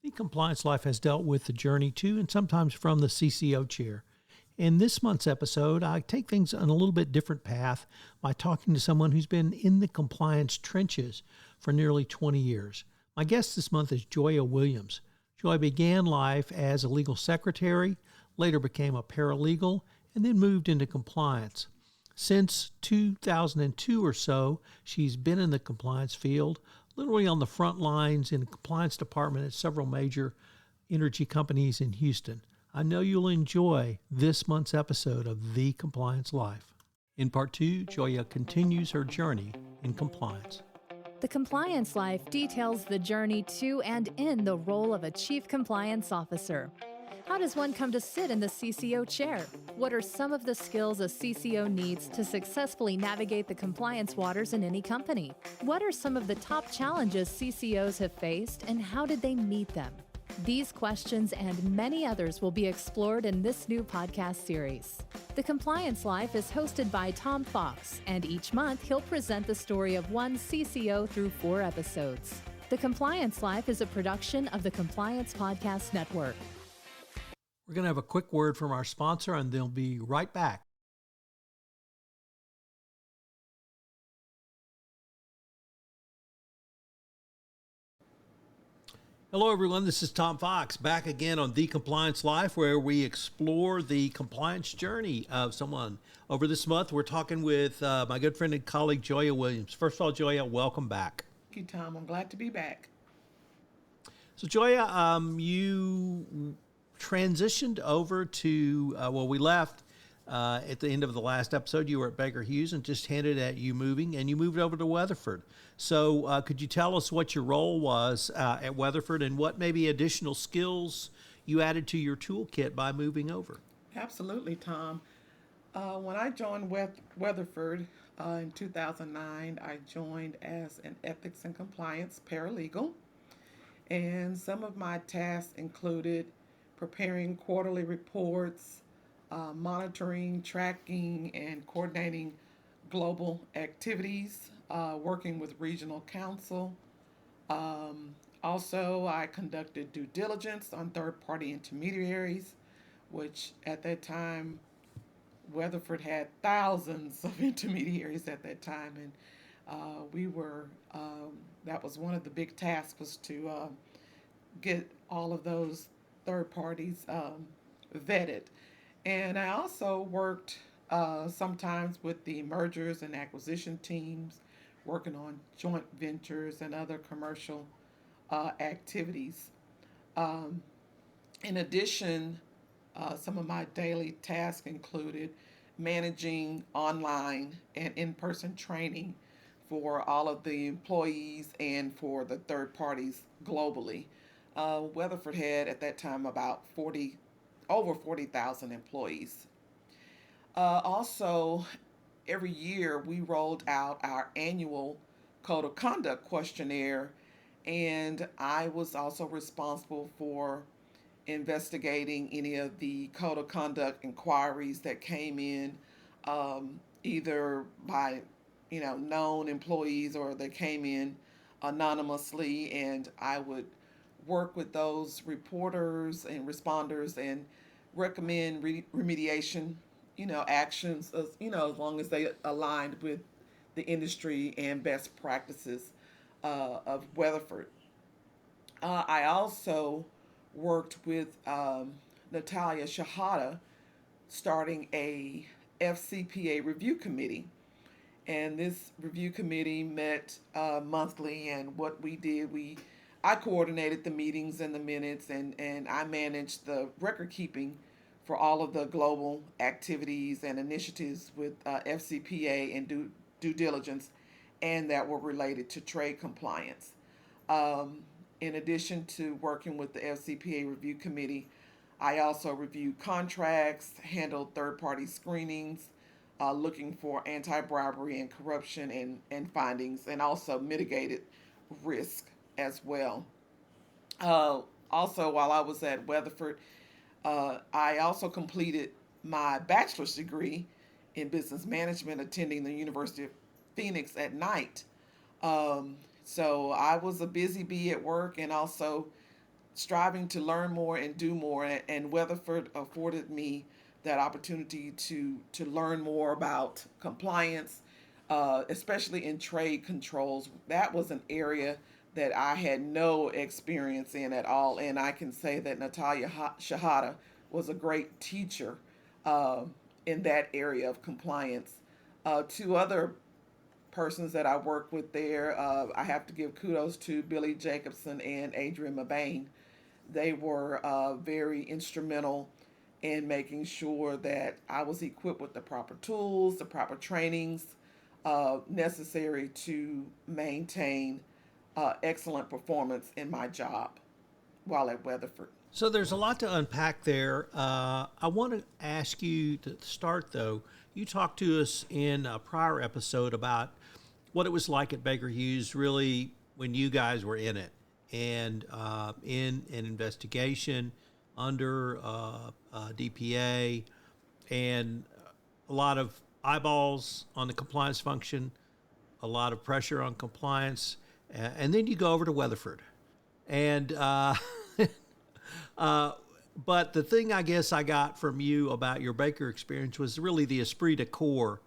The Compliance Life has dealt with the journey to and sometimes from the CCO chair. In this month's episode, I take things on a little bit different path by talking to someone who's been in the compliance trenches for nearly 20 years. My guest this month is Joya Williams. Joya began life as a legal secretary, later became a paralegal, and then moved into compliance. Since 2002 or so, she's been in the compliance field, literally on the front lines in the compliance department at several major energy companies in Houston. I know you'll enjoy this month's episode of The Compliance Life. In part 2, Joya continues her journey in compliance. The Compliance Life details the journey to and in the role of a Chief Compliance Officer. How does one come to sit in the CCO chair? What are some of the skills a CCO needs to successfully navigate the compliance waters in any company? What are some of the top challenges CCOs have faced, and how did they meet them? These questions and many others will be explored in this new podcast series. The Compliance Life is hosted by Tom Fox, and each month he'll present the story of one CCO through 4 episodes. The Compliance Life is a production of the Compliance Podcast Network. We're going to have a quick word from our sponsor, and they'll be right back. Hello, everyone. This is Tom Fox, back again on The Compliance Life, where we explore the compliance journey of someone. Over this month, we're talking with my good friend and colleague, Joya Williams. First of all, Joya, welcome back. Thank you, Tom. I'm glad to be back. So, Joya, you transitioned over to, we left at the end of the last episode. You were at Baker Hughes and just hinted at you moving, and you moved over to Weatherford. So could you tell us what your role was at Weatherford and what maybe additional skills you added to your toolkit by moving over? Absolutely, Tom. When I joined Weatherford in 2009, I joined as an ethics and compliance paralegal. And some of my tasks included preparing quarterly reports, monitoring, tracking, and coordinating global activities, working with regional counsel. Also, I conducted due diligence on third-party intermediaries, which at that time, Weatherford had thousands of intermediaries at that time, and that was one of the big tasks, was to get all of those third parties vetted. And I also worked sometimes with the mergers and acquisition teams, working on joint ventures and other commercial activities. In addition, some of my daily tasks included managing online and in-person training for all of the employees and for the third parties globally. Weatherford had at that time about over 40,000 employees. Also, every year we rolled out our annual Code of Conduct questionnaire, and I was also responsible for investigating any of the Code of Conduct inquiries that came in, either by known employees or they came in anonymously, and I would work with those reporters and responders and recommend remediation, actions, as long as they aligned with the industry and best practices of Weatherford. I also worked with Natalia Shahada starting a FCPA review committee. And this review committee met monthly, and what we did, I coordinated the meetings and the minutes, and I managed the record keeping for all of the global activities and initiatives with FCPA and due diligence, and that were related to trade compliance. In addition to working with the FCPA review committee, I also reviewed contracts, handled third-party screenings, looking for anti-bribery and corruption and findings, and also mitigated risk as well. Also, while I was at Weatherford, I also completed my bachelor's degree in business management, attending the University of Phoenix at night. So I was a busy bee at work and also striving to learn more and do more. And Weatherford afforded me that opportunity to learn more about compliance, especially in trade controls. That was an area that I had no experience in at all. And I can say that Natalia Shahada was a great teacher uh, in that area of compliance. Two other persons that I work with there, I have to give kudos to Billy Jacobson and Adrian Mabane. They were very instrumental in making sure that I was equipped with the proper tools, the proper trainings necessary to maintain excellent performance in my job while at Weatherford. So there's a lot to unpack there. I want to ask you to start, though. You talked to us in a prior episode about what it was like at Baker Hughes, really, when you guys were in it and in an investigation under DPA and a lot of eyeballs on the compliance function, a lot of pressure on compliance. And then you go over to Weatherford. And but the thing I guess I got from you about your Baker experience was really the esprit de corps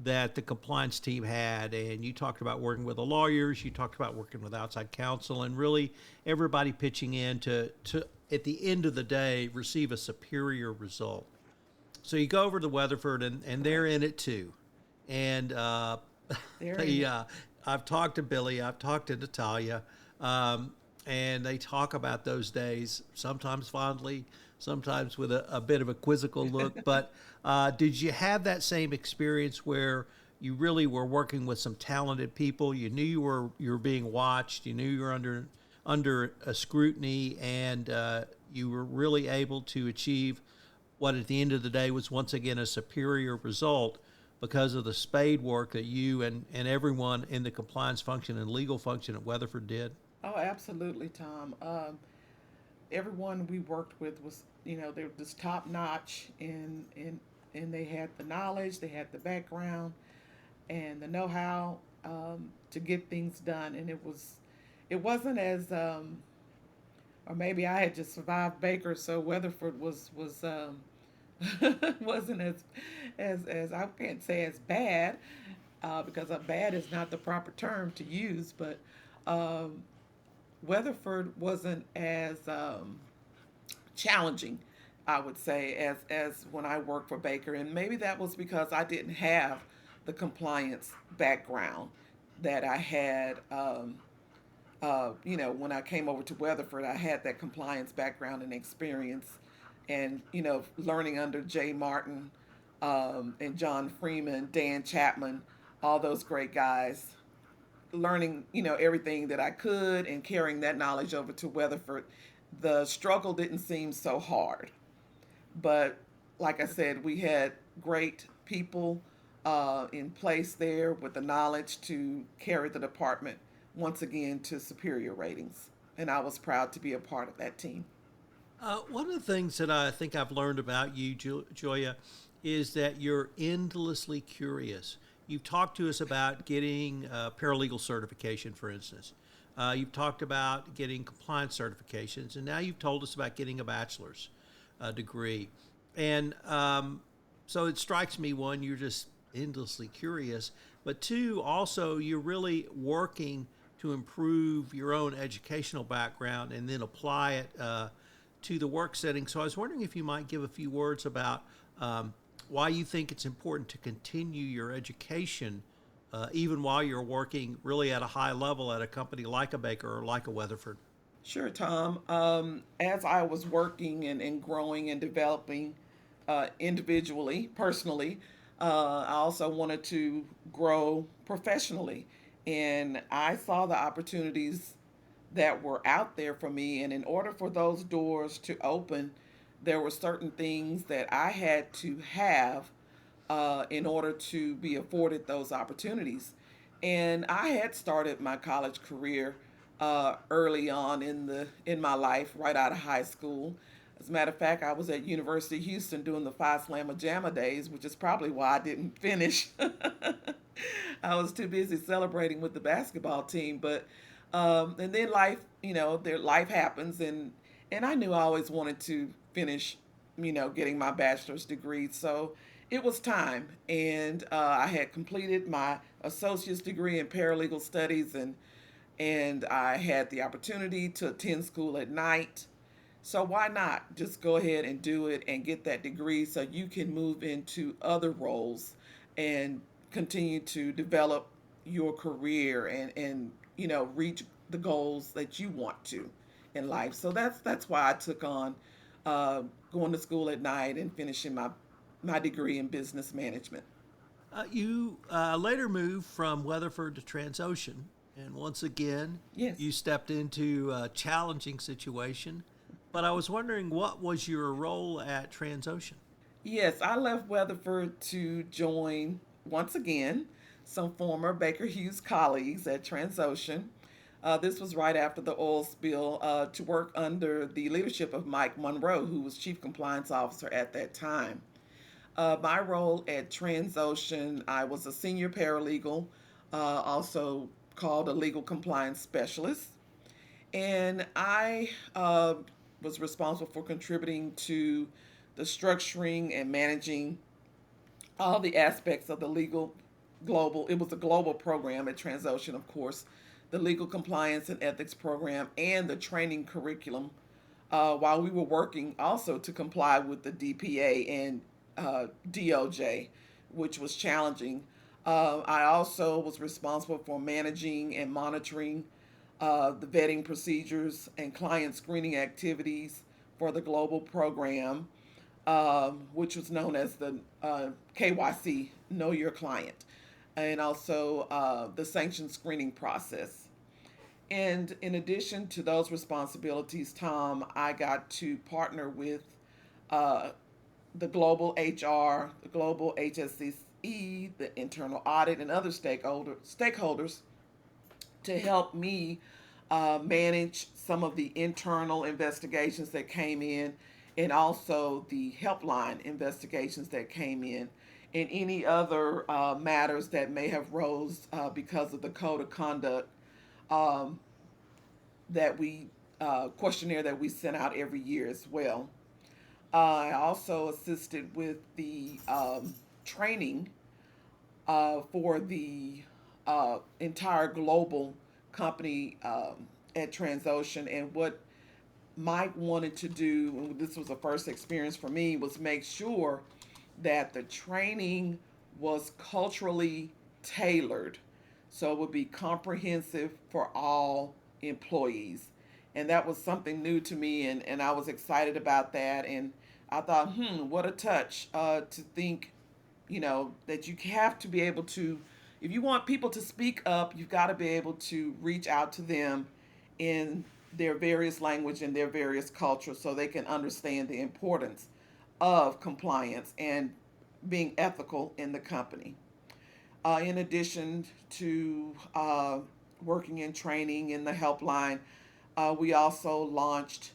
that the compliance team had. And you talked about working with the lawyers, you talked about working with outside counsel, and really everybody pitching in to at the end of the day, receive a superior result. So you go over to Weatherford, and they're in it too. And I've talked to Billy, I've talked to Natalia, and they talk about those days, sometimes fondly, sometimes with a bit of a quizzical look. But did you have that same experience where you really were working with some talented people? You knew you were being watched. You knew you were under a scrutiny, and you were really able to achieve what at the end of the day was once again a superior result because of the spade work that you and everyone in the compliance function and legal function at Weatherford did? Oh, absolutely, Tom. Everyone we worked with was, they were just top notch, and they had the knowledge, they had the background, and the know-how to get things done. And it wasn't as, or maybe I had just survived Baker, so Weatherford was wasn't as I can't say as bad, because a bad is not the proper term to use, but um, Weatherford wasn't as challenging, I would say, as when I worked for Baker, and maybe that was because I didn't have the compliance background that I had. When I came over to Weatherford, I had that compliance background and experience, and learning under Jay Martin, and John Freeman, Dan Chapman, all those great guys, learning, everything that I could and carrying that knowledge over to Weatherford. The struggle didn't seem so hard. But like I said, we had great people in place there with the knowledge to carry the department once again to superior ratings. And I was proud to be a part of that team. One of the things that I think I've learned about you, Joya, is that you're endlessly curious. You've talked to us about getting paralegal certification, for instance. You've talked about getting compliance certifications, and now you've told us about getting a bachelor's degree. And so it strikes me, one, you're just endlessly curious, but two, also you're really working to improve your own educational background and then apply it to the work setting. So I was wondering if you might give a few words about why you think it's important to continue your education even while you're working really at a high level at a company like a Baker or like a Weatherford. Sure, Tom. As I was working and growing and developing individually, personally, I also wanted to grow professionally. And I saw the opportunities that were out there for me. And in order for those doors to open, there were certain things that I had to have in order to be afforded those opportunities. And I had started my college career early on in my life, right out of high school. As a matter of fact, I was at University of Houston doing the Phi Slamma Jamma days, which is probably why I didn't finish. I was too busy celebrating with the basketball team. But and then life, life happens, and And I knew I always wanted to finish, getting my bachelor's degree. So it was time. And I had completed my associate's degree in paralegal studies, and I had the opportunity to attend school at night. So why not just go ahead and do it and get that degree so you can move into other roles and continue to develop your career and reach the goals that you want to in life. So that's why I took on uh, going to school at night and finishing my degree in business management. You later moved from Weatherford to Transocean, and once again, Yes. you stepped into a challenging situation. But I was wondering, what was your role at Transocean? Yes, I left Weatherford to join, once again, some former Baker Hughes colleagues at Transocean. This was right after the oil spill, to work under the leadership of Mike Monroe, who was Chief Compliance Officer at that time. My role at Transocean, I was a senior paralegal, also called a legal compliance specialist. And I was responsible for contributing to the structuring and managing all the aspects of the legal global. It was a global program at Transocean, of course, the legal compliance and ethics program, and the training curriculum. While we were working also to comply with the DPA and DOJ, which was challenging. I also was responsible for managing and monitoring the vetting procedures and client screening activities for the global program, which was known as the KYC, Know Your Client, and also the sanction screening process. And in addition to those responsibilities, Tom, I got to partner with uh, the global HR, the global HSCE, the internal audit, and other stakeholders to help me manage some of the internal investigations that came in, and also the helpline investigations that came in, and any other matters that may have rose because of the code of conduct um, that we questionnaire that we sent out every year as well. I also assisted with the training for the entire global company at Transocean. And what Mike wanted to do, and this was the first experience for me, was make sure that the training was culturally tailored so it would be comprehensive for all employees. And that was something new to me, and I was excited about that. And I thought, what a touch to think, that you have to be able to, if you want people to speak up, you've got to be able to reach out to them in their various language and their various cultures so they can understand the importance of compliance and being ethical in the company. In addition to working in training in the helpline, we also launched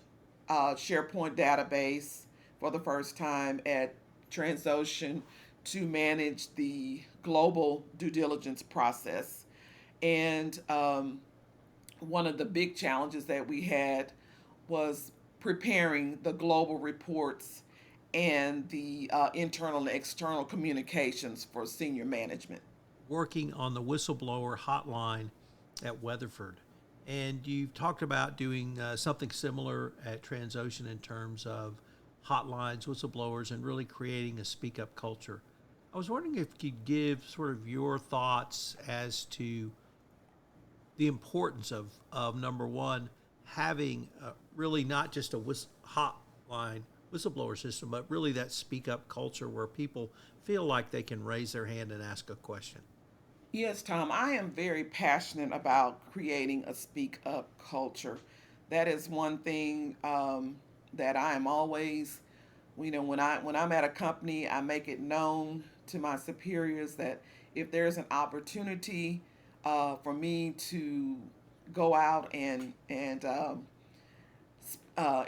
SharePoint database for the first time at Transocean to manage the global due diligence process. And one of the big challenges that we had was preparing the global reports and the internal and external communications for senior management. Working on the Whistleblower Hotline at Weatherford. And you've talked about doing something similar at Transocean in terms of hotlines, whistleblowers, and really creating a speak up culture. I was wondering if you could give sort of your thoughts as to the importance of number one, having really not just a hotline whistleblower system, but really that speak up culture where people feel like they can raise their hand and ask a question. Yes, Tom, I am very passionate about creating a speak up culture. That is one thing that I am always, when I'm at a company, I make it known to my superiors that if there's an opportunity for me to go out and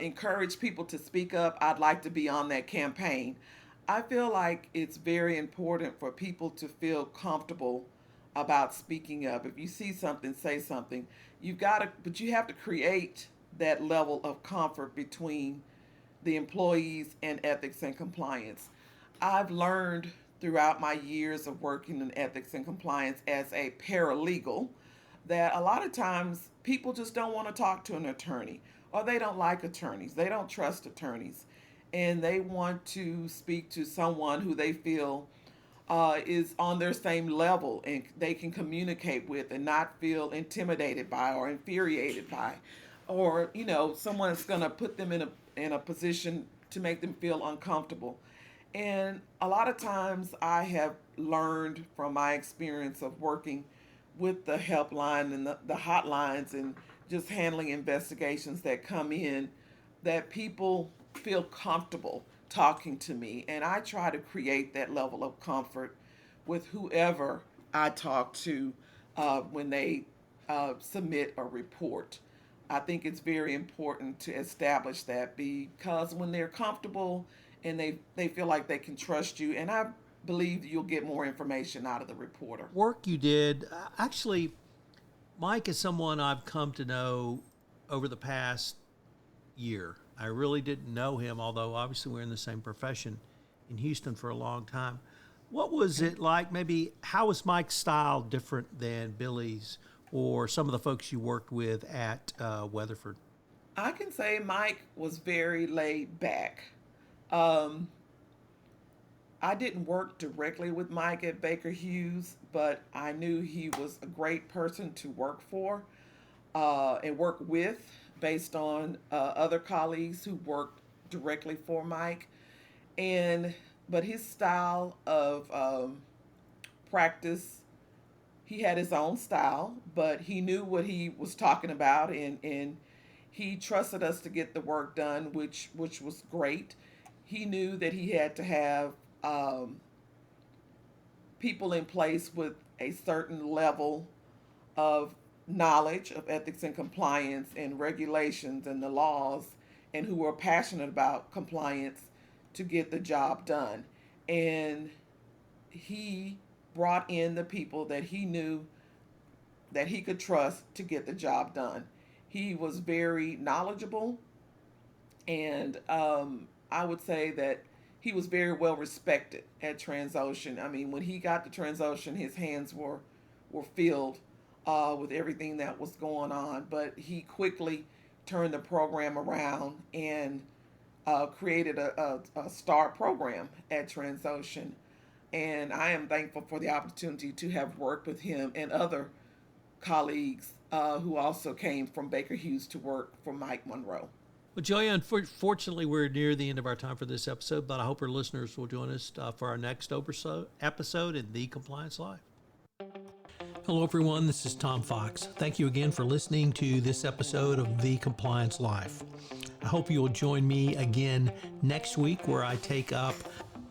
encourage people to speak up, I'd like to be on that campaign. I feel like it's very important for people to feel comfortable about speaking up. If you see something, say something. But you have to create that level of comfort between the employees and ethics and compliance. I've learned throughout my years of working in ethics and compliance as a paralegal that a lot of times people just don't want to talk to an attorney, or they don't like attorneys, they don't trust attorneys, and they want to speak to someone who they feel is on their same level and they can communicate with and not feel intimidated by or infuriated by, or someone that's going to put them in a position to make them feel uncomfortable. And a lot of times I have learned from my experience of working with the helpline and the hotlines and just handling investigations that come in, that people feel comfortable talking to me. And I try to create that level of comfort with whoever I talk to when they submit a report. I think it's very important to establish that, because when they're comfortable and they feel like they can trust you, and I believe you'll get more information out of the reporter. Work you did, actually, Mike is someone I've come to know over the past year. I really didn't know him, although obviously we're in the same profession in Houston for a long time. What was it like? Maybe how was Mike's style different than Billy's or some of the folks you worked with at Weatherford? I can say Mike was very laid back. I didn't work directly with Mike at Baker Hughes, but I knew he was a great person to work for and work with, based on other colleagues who worked directly for Mike. But his style of practice, he had his own style, but he knew what he was talking about, and he trusted us to get the work done, which was great. He knew that he had to have people in place with a certain level of knowledge of ethics and compliance and regulations and the laws, and who were passionate about compliance to get the job done. And he brought in the people that he knew that he could trust to get the job done. He was very knowledgeable, and I would say that he was very well respected at Transocean. I mean, when he got to Transocean, his hands were filled with everything that was going on. But he quickly turned the program around and created a star program at Transocean. And I am thankful for the opportunity to have worked with him and other colleagues who also came from Baker Hughes to work for Mike Monroe. Well, Joya, unfortunately, we're near the end of our time for this episode, but I hope our listeners will join us for our next episode in The Compliance Life. Hello, everyone. This is Tom Fox. Thank you again for listening to this episode of The Compliance Life. I hope you will join me again next week, where I take up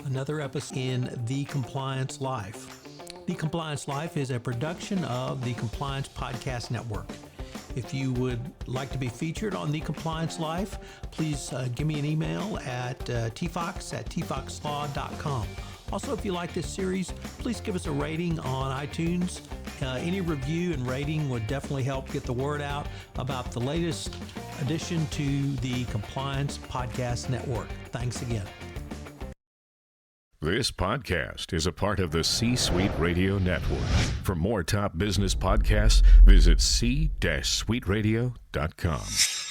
another episode in The Compliance Life. The Compliance Life is a production of the Compliance Podcast Network. If you would like to be featured on The Compliance Life, please give me an email at tfox@tfoxlaw.com. Also, if you like this series, please give us a rating on iTunes. Any review and rating would definitely help get the word out about the latest addition to the Compliance Podcast Network. Thanks again. This podcast is a part of the C-Suite Radio Network. For more top business podcasts, visit c-suiteradio.com.